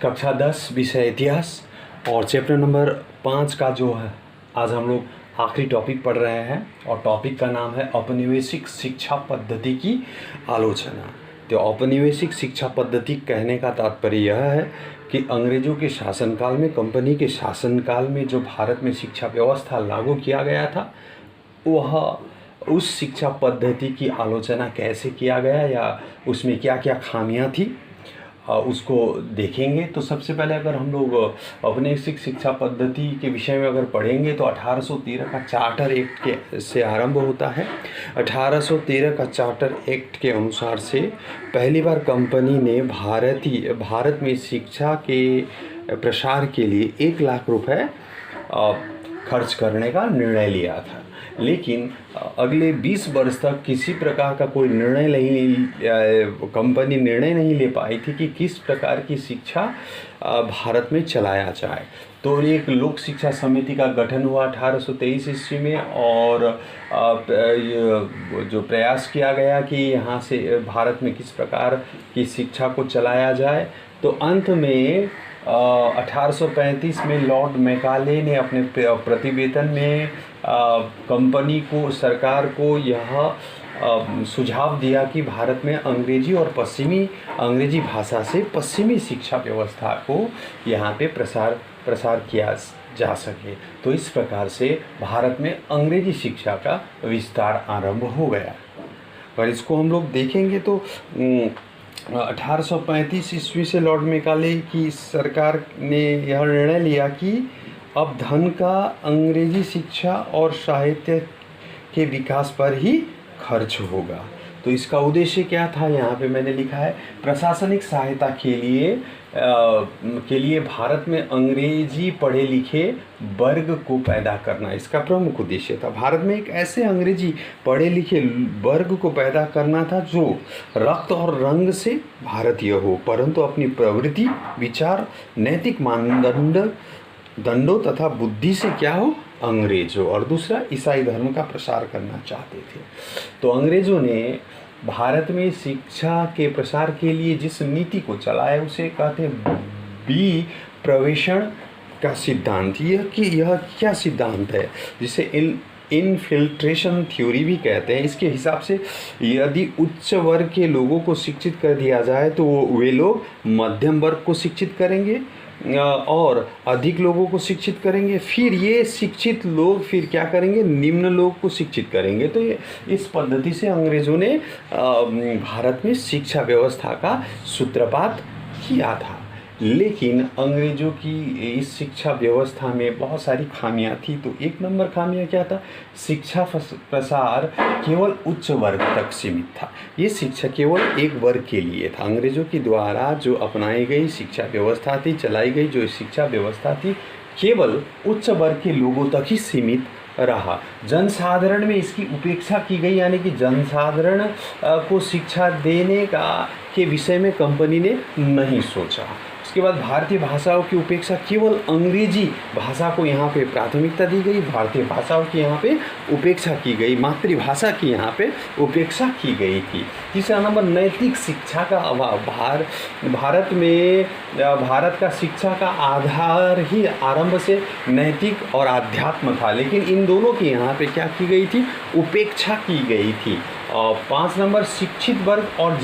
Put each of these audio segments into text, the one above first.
कक्षा 10 विषय इतिहास और चैप्टर नंबर 5 का जो है आज हम लोग आखिरी टॉपिक पढ़ रहे हैं और टॉपिक का नाम है औपनिवेशिक शिक्षा पद्धति की आलोचना। तो औपनिवेशिक शिक्षा पद्धति कहने का तात्पर्य यह है कि अंग्रेज़ों के शासनकाल में, कंपनी के शासनकाल में जो भारत में शिक्षा व्यवस्था लागू किया गया था, वह उस शिक्षा पद्धति की आलोचना कैसे किया गया या उसमें क्या क्या खामियां थी उसको देखेंगे। तो सबसे पहले अगर हम लोग औपनिवेशिक शिक्षा पद्धति के विषय में अगर पढ़ेंगे तो 1813 का चार्टर एक्ट के से आरंभ होता है। 1813 का चार्टर एक्ट के अनुसार से पहली बार कंपनी ने भारत में शिक्षा के प्रसार के लिए 1 लाख रुपए खर्च करने का निर्णय लिया था, लेकिन अगले 20 वर्ष तक किसी प्रकार का कोई कंपनी निर्णय नहीं ले पाई थी कि किस प्रकार की शिक्षा भारत में चलाया जाए। तो एक लोक शिक्षा समिति का गठन हुआ 1823 ईस्वी में और जो प्रयास किया गया कि यहाँ से भारत में किस प्रकार की शिक्षा को चलाया जाए। तो अंत में 1835 में लॉर्ड मैकाले ने अपने प्रतिवेदन में कंपनी को, सरकार को यह सुझाव दिया कि भारत में अंग्रेजी भाषा से पश्चिमी शिक्षा व्यवस्था को यहाँ पे प्रसार किया जा सके। तो इस प्रकार से भारत में अंग्रेजी शिक्षा का विस्तार आरंभ हो गया। और इसको हम लोग देखेंगे तो 1835 ईस्वी से लॉर्ड मैकाले की सरकार ने यह निर्णय लिया कि अब धन का अंग्रेजी शिक्षा और साहित्य के विकास पर ही खर्च होगा। तो इसका उद्देश्य क्या था, यहाँ पे मैंने लिखा है प्रशासनिक सहायता के लिए भारत में अंग्रेजी पढ़े लिखे वर्ग को पैदा करना इसका प्रमुख उद्देश्य था। भारत में एक ऐसे अंग्रेजी पढ़े लिखे वर्ग को पैदा करना था जो रक्त और रंग से भारतीय हो, परंतु अपनी प्रवृत्ति, विचार, नैतिक मानदंडों तथा बुद्धि से क्या हो, अंग्रेज हो। और दूसरा, ईसाई धर्म का प्रसार करना चाहते थे। तो अंग्रेज़ों ने भारत में शिक्षा के प्रसार के लिए जिस नीति को चलाया उसे कहते हैं बी प्रवेशन का सिद्धांत। यह क्या सिद्धांत है, जिसे इनफिल्ट्रेशन थ्योरी भी कहते हैं। इसके हिसाब से यदि उच्च वर्ग के लोगों को शिक्षित कर दिया जाए तो वे लोग मध्यम वर्ग को शिक्षित करेंगे और अधिक लोगों को शिक्षित करेंगे, फिर ये शिक्षित लोग फिर क्या करेंगे, निम्न लोग को शिक्षित करेंगे। तो ये इस पद्धति से अंग्रेज़ों ने भारत में शिक्षा व्यवस्था का सूत्रपात किया था। लेकिन अंग्रेज़ों की इस शिक्षा व्यवस्था में बहुत सारी खामियां थी। तो 1 नंबर खामियां क्या था, शिक्षा प्रसार केवल उच्च वर्ग तक सीमित था। ये शिक्षा केवल एक वर्ग के लिए था। अंग्रेज़ों के द्वारा जो अपनाई गई शिक्षा व्यवस्था थी, चलाई गई जो शिक्षा व्यवस्था थी, केवल उच्च वर्ग के लोगों तक ही सीमित रहा। जनसाधारण में इसकी उपेक्षा की गई, यानी कि जनसाधारण को शिक्षा देने के विषय में कंपनी ने नहीं सोचा। उसके बाद भारतीय भाषाओं की उपेक्षा, केवल अंग्रेजी भाषा को यहाँ पे प्राथमिकता दी गई, भारतीय भाषाओं की यहाँ पे उपेक्षा की गई, मातृभाषा की यहाँ पे उपेक्षा की गई थी। तीसरा नंबर, नैतिक शिक्षा का अभाव। भारत का शिक्षा का आधार ही आरंभ से नैतिक और आध्यात्म था, लेकिन इन दोनों की यहाँ पे क्या की गई थी, उपेक्षा की गई थी। और 5 नंबर, शिक्षित वर्ग और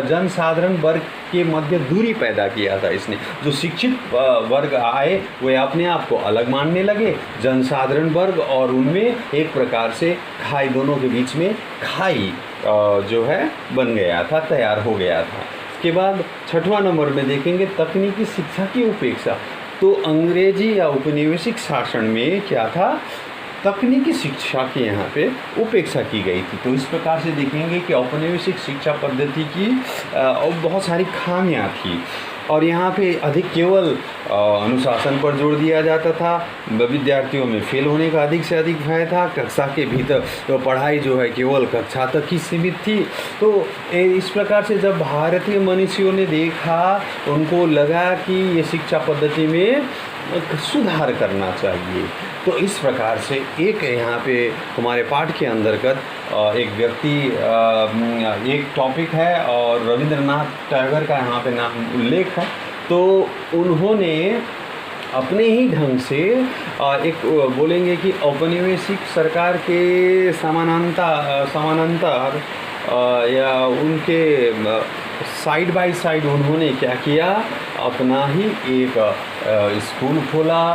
जनसाधारण वर्ग के मध्य दूरी पैदा किया था इसने। जो शिक्षित वर्ग आए वे अपने आप को अलग मानने लगे, जनसाधारण वर्ग और उनमें एक प्रकार से दोनों के बीच में खाई जो है बन गया था, तैयार हो गया था। इसके बाद 6वां नंबर में देखेंगे तकनीकी शिक्षा की उपेक्षा। तो अंग्रेजी या औपनिवेशिक शासन में क्या था, तकनीकी शिक्षा की यहाँ पे उपेक्षा की गई थी। तो इस प्रकार से देखेंगे कि औपनिवेशिक शिक्षा पद्धति की बहुत सारी खामियां थी और यहाँ पे अधिक केवल अनुशासन पर जोर दिया जाता था। विद्यार्थियों में फेल होने का अधिक से अधिक भय था। कक्षा के भीतर तो पढ़ाई जो है केवल कक्षा तक ही सीमित थी। तो इस प्रकार से जब भारतीय मनीषियों ने देखा, उनको लगा कि ये शिक्षा पद्धति में सुधार करना चाहिए। तो इस प्रकार से एक यहाँ पे हमारे पाठ के अंतर्गत एक टॉपिक है और रविंद्रनाथ टैगोर का यहाँ पे नाम उल्लेख है। तो उन्होंने अपने ही ढंग से एक बोलेंगे कि औपनिवेशिक सरकार के समानांतर या उनके साइड बाय साइड उन्होंने क्या किया, अपना ही एक स्कूल खोला।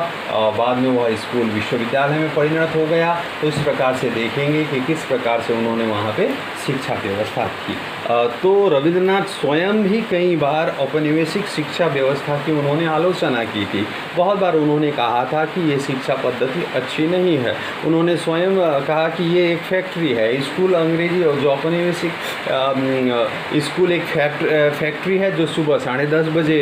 बाद में वह स्कूल विश्वविद्यालय में परिणत हो गया। तो इस प्रकार से देखेंगे कि किस प्रकार से उन्होंने वहाँ पे शिक्षा व्यवस्था की। तो रविंद्रनाथ स्वयं भी कई बार औपनिवेशिक शिक्षा व्यवस्था की उन्होंने आलोचना की थी। बहुत बार उन्होंने कहा था कि ये शिक्षा पद्धति अच्छी नहीं है। उन्होंने स्वयं कहा कि ये एक फैक्ट्री है, स्कूल अंग्रेजी और जो औपनिवेशिक स्कूल एक फैक्ट्री है जो सुबह 10:30 बजे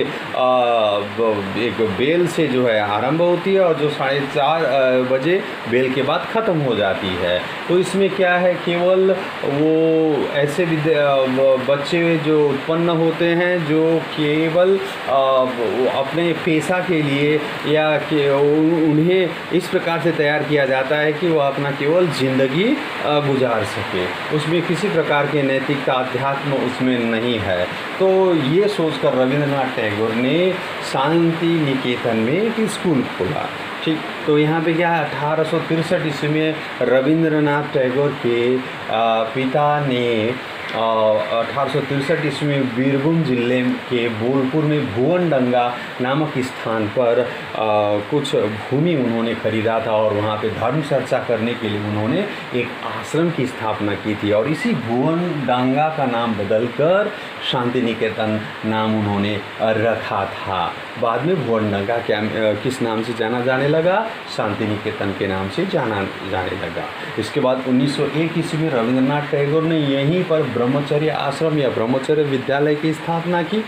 एक बेल से जो है आरंभ होती है और जो 4:30 बजे बेल के बाद ख़त्म हो जाती है। तो इसमें क्या है, केवल वो ऐसे बच्चे जो उत्पन्न होते हैं जो केवल अपने पेशा के लिए या उन्हें इस प्रकार से तैयार किया जाता है कि वह अपना केवल ज़िंदगी गुजार सके। उसमें किसी प्रकार के नैतिकता अध्यात्म उसमें नहीं है। तो ये सोचकर रविंद्रनाथ टैगोर ने शांति निकेतन में एक स्कूल खोला। ठीक, तो यहाँ पे क्या है, 1863 ईस्वी में रविंद्रनाथ टैगोर के पिता ने 1863 ईस्वी में बीरभूम जिले के बोलपुर में भुवनडंगा नामक स्थान पर कुछ भूमि उन्होंने खरीदा था और वहाँ पे धर्म चर्चा करने के लिए उन्होंने एक आश्रम की स्थापना की थी और इसी भुवनडंगा का नाम बदलकर शांति निकेतन नाम उन्होंने रखा था। बाद में भुवनडंगा क्या किस नाम से जाना जाने लगा, शांति निकेतन के नाम से जाना जाने लगा। इसके बाद 1901 ईस्वी में रविंद्रनाथ टैगोर ने यहीं पर ब्रह्मचर्य आश्रम या ब्रह्मचर्य विद्यालय की स्थापना की।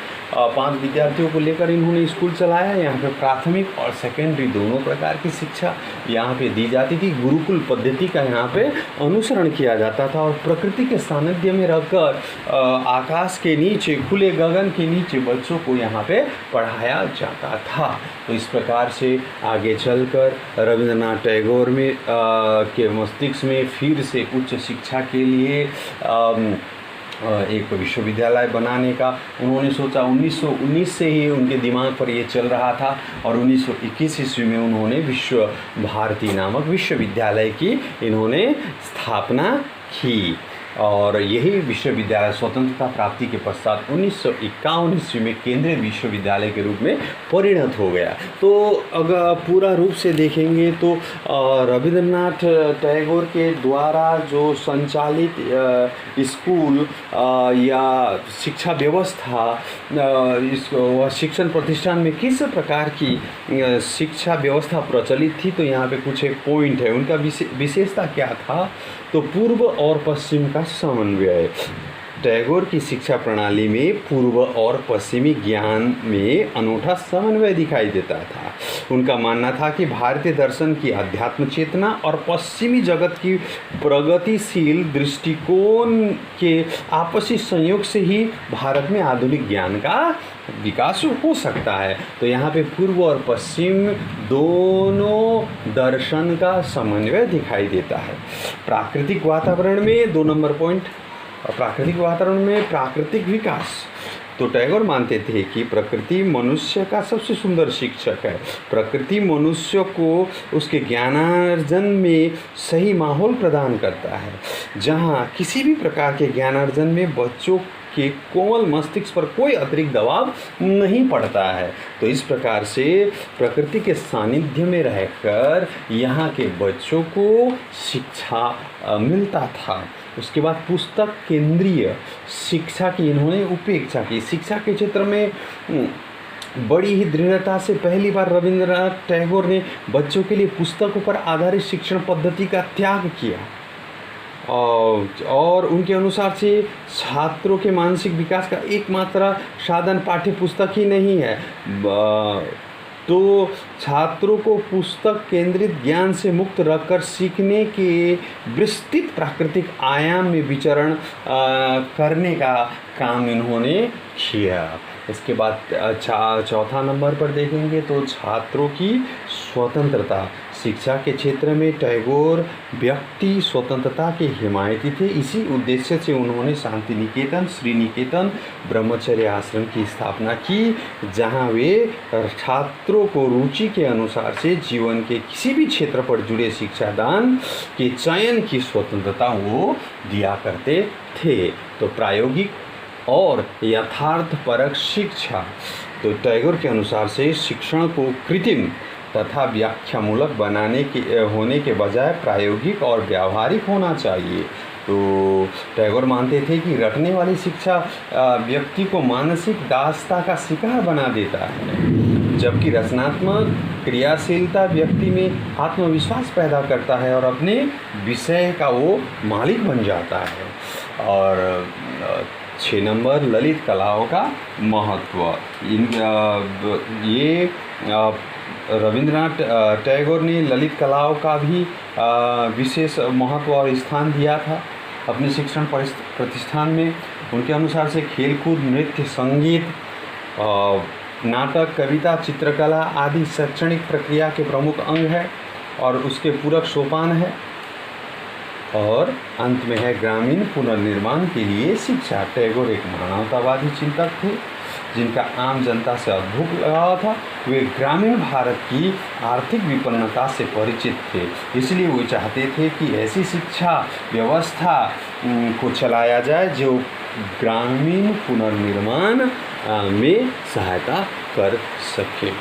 5 विद्यार्थियों को लेकर इन्होंने स्कूल चलाया। यहाँ पे प्राथमिक और सेकेंडरी दोनों प्रकार की शिक्षा यहाँ पे दी जाती थी। गुरुकुल पद्धति का यहाँ पे अनुसरण किया जाता था और प्रकृति के सानिध्य में रहकर आकाश के नीचे, खुले गगन के नीचे बच्चों को यहाँ पे पढ़ाया जाता था। तो इस प्रकार से आगे चलकर रविंद्रनाथ टैगोर में के मस्तिष्क में फिर से उच्च शिक्षा के लिए एक विश्वविद्यालय बनाने का उन्होंने सोचा। 1919 से ही उनके दिमाग पर ये चल रहा था और 1921 ईस्वी में उन्होंने विश्व भारती नामक विश्वविद्यालय की इन्होंने स्थापना की और यही विश्वविद्यालय स्वतंत्रता प्राप्ति के पश्चात 1951 ईस्वी में केंद्रीय विश्वविद्यालय के रूप में परिणत हो गया। तो अगर पूरा रूप से देखेंगे तो रविंद्रनाथ टैगोर के द्वारा जो संचालित स्कूल या शिक्षा व्यवस्था, इस शिक्षण प्रतिष्ठान में किस प्रकार की शिक्षा व्यवस्था प्रचलित थी, तो यहाँ पे कुछ एक पॉइंट है। उनका विशेषता क्या था, तो पूर्व और पश्चिम का समन्वय। टैगोर की शिक्षा प्रणाली में पूर्व और पश्चिमी ज्ञान में अनूठा समन्वय दिखाई देता था। उनका मानना था कि भारतीय दर्शन की अध्यात्म चेतना और पश्चिमी जगत की प्रगतिशील दृष्टिकोण के आपसी संयोग से ही भारत में आधुनिक ज्ञान का विकास हो सकता है। तो यहाँ पे पूर्व और पश्चिम दोनों दर्शन का समन्वय दिखाई देता है। प्राकृतिक वातावरण में 2 नंबर पॉइंट, प्राकृतिक वातावरण में प्राकृतिक विकास। तो टैगोर मानते थे कि प्रकृति मनुष्य का सबसे सुंदर शिक्षक है। प्रकृति मनुष्य को उसके ज्ञानार्जन में सही माहौल प्रदान करता है, जहाँ किसी भी प्रकार के ज्ञानार्जन में बच्चों के कोमल मस्तिष्क पर कोई अतिरिक्त दबाव नहीं पड़ता है। तो इस प्रकार से प्रकृति के सानिध्य में रहकर यहाँ के बच्चों को शिक्षा मिलता था। उसके बाद पुस्तक केंद्रीय शिक्षा की इन्होंने उपेक्षा की। शिक्षा के क्षेत्र में बड़ी ही दृढ़ता से पहली बार रविंद्रनाथ टैगोर ने बच्चों के लिए पुस्तकों पर आधारित शिक्षण पद्धति का त्याग किया और उनके अनुसार से छात्रों के मानसिक विकास का एकमात्र साधन पाठ्य पुस्तक ही नहीं है, तो छात्रों को पुस्तक केंद्रित ज्ञान से मुक्त रखकर सीखने के विस्तृत प्राकृतिक आयाम में विचरण करने का काम इन्होंने किया। इसके बाद चौथा नंबर पर देखेंगे तो छात्रों की स्वतंत्रता। शिक्षा के क्षेत्र में टैगोर व्यक्ति स्वतंत्रता के हिमायती थे। इसी उद्देश्य से उन्होंने शांति निकेतन, श्री निकेतन ब्रह्मचर्य आश्रम की स्थापना की, जहां वे छात्रों को रुचि के अनुसार से जीवन के किसी भी क्षेत्र पर जुड़े शिक्षादान के चयन की स्वतंत्रता वो दिया करते थे। तो प्रायोगिक और यथार्थपरक शिक्षा, तो टैगोर के अनुसार से शिक्षण को कृत्रिम तथा व्याख्यामूलक बनाने के होने के बजाय प्रायोगिक और व्यावहारिक होना चाहिए। तो टैगोर मानते थे कि रटने वाली शिक्षा व्यक्ति को मानसिक दासता का शिकार बना देता है, जबकि रचनात्मक क्रियाशीलता व्यक्ति में आत्मविश्वास पैदा करता है और अपने विषय का वो मालिक बन जाता है। और 6 नंबर ललित कलाओं का महत्व। ये रविंद्रनाथ टैगोर ने ललित कलाओं का भी विशेष महत्व और स्थान दिया था अपने शिक्षण प्रतिष्ठान में। उनके अनुसार से खेलकूद, नृत्य, संगीत, नाटक, कविता, चित्रकला आदि शैक्षणिक प्रक्रिया के प्रमुख अंग है और उसके पूरक सोपान है। और अंत में है ग्रामीण पुनर्निर्माण के लिए शिक्षा। टैगोर एक मानवतावादी चिंतक थे जिनका आम जनता से अद्भुत लगाव था। वे ग्रामीण भारत की आर्थिक विपन्नता से परिचित थे, इसलिए वे चाहते थे कि ऐसी शिक्षा व्यवस्था को चलाया जाए जो ग्रामीण पुनर्निर्माण में सहायता कर सके।